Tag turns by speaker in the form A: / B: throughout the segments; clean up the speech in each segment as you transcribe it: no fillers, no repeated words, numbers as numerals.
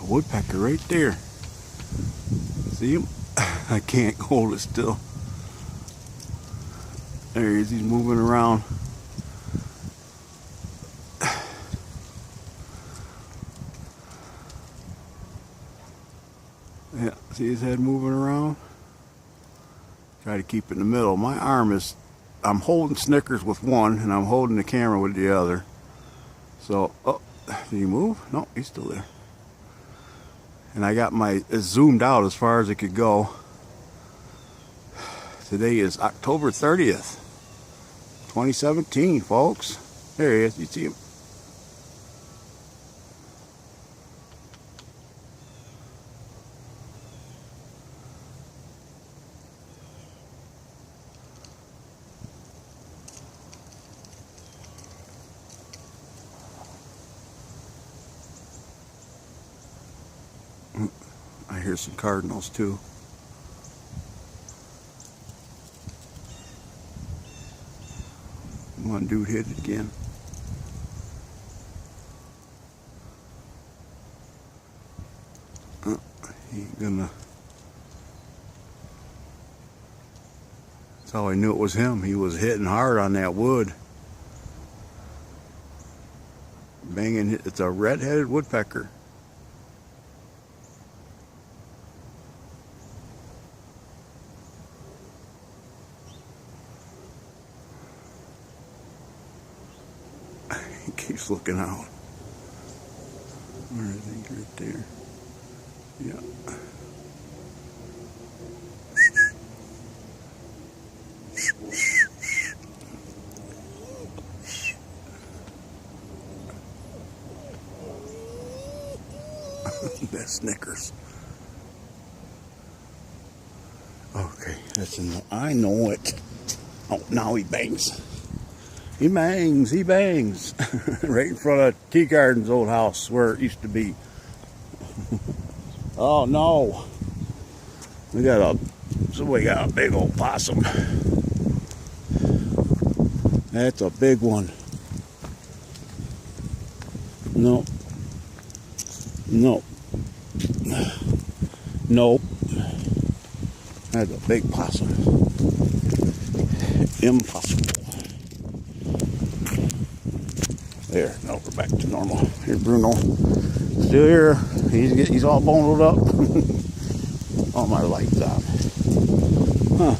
A: woodpecker right there. See him? I can't hold it still. There he is, he's moving around. Yeah, see his head moving around? Try to keep it in the middle. My arm is, I'm holding Snickers with one and I'm holding the camera with the other. So, oh, did he move? No, he's still there. And I got it's zoomed out as far as it could go. Today is October 30th, 2017, folks. There he is, you see him? I hear some cardinals too. One dude hit it again. He ain't gonna. That's how I knew it was him. He was hitting hard on that wood. Banging. It's a red-headed woodpecker. He keeps looking out. Where is he? Right there. Yeah. That's Snickers. Okay, that's in the, I know it. Oh, now he bangs. He bangs, he bangs. Right in front of Tea Garden's old house where it used to be. Oh no. Somebody got a big old possum. That's a big one. No. No. Nope. That's a big possum. Impossible. There, no, we're back to normal. Here, Bruno. Still here. He's all bundled up. All my lights on. Huh.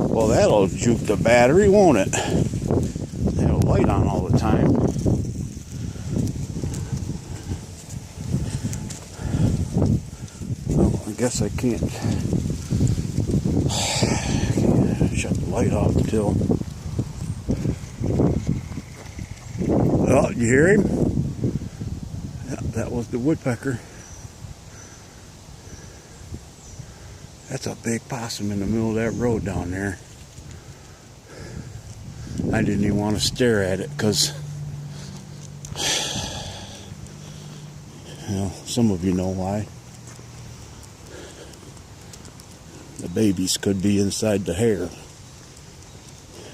A: Well, that'll juke the battery, won't it? They have a light on all the time. Well, I guess I can't shut the light off until. Oh, you hear him? Yeah, that was the woodpecker. That's a big possum in the middle of that road down there. I didn't even want to stare at it because, you know, some of you know why. The babies could be inside the hair.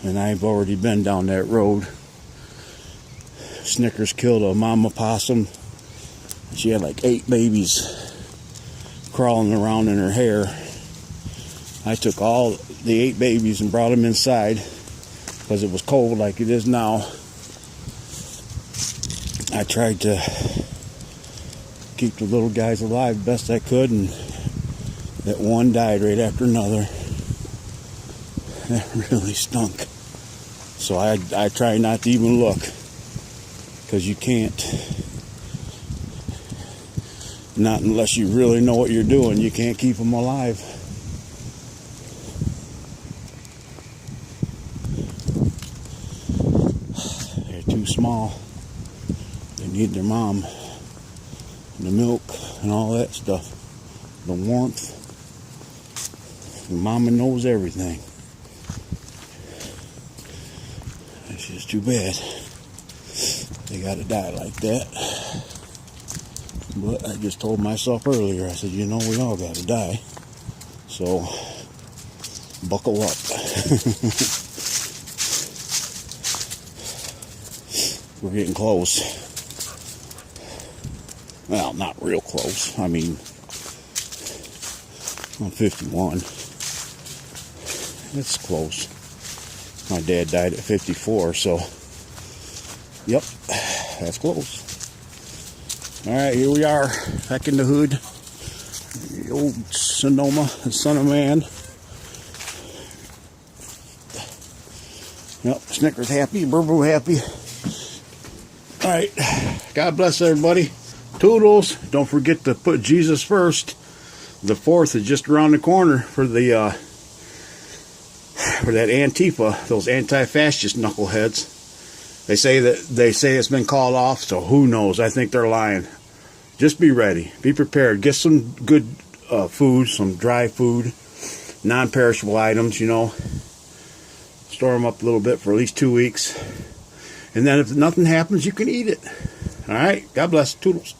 A: And I've already been down that road. Snickers killed a mama possum. She had like 8 babies crawling around in her hair. I took all the 8 babies and brought them inside because it was cold like it is now. I tried to keep the little guys alive best I could, and that one died right after another. That really stunk. So I try not to even look, because you can't. Not unless you really know what you're doing. You can't keep them alive. They're too small. They need their mom. The milk and all that stuff. The warmth. And mama knows everything. It's just too bad. They gotta die like that. But I just told myself earlier, I said, you know, we all gotta die. So, buckle up. We're getting close. Well, not real close. I mean, I'm 51. It's close. My dad died at 54, so yep, that's close. Alright, here we are, back in the hood. The old Sonoma, the son of man. Yep, Snickers happy, Burbo happy. Alright, God bless everybody. Toodles. Don't forget to put Jesus first. The 4th is just around the corner for the for that Antifa, those anti-fascist knuckleheads. They say it's been called off, so who knows? I think they're lying. Just be ready, be prepared. Get some good food, some dry food, non-perishable items. You know, store them up a little bit for at least 2 weeks, and then if nothing happens, you can eat it. All right. God bless. Toodles.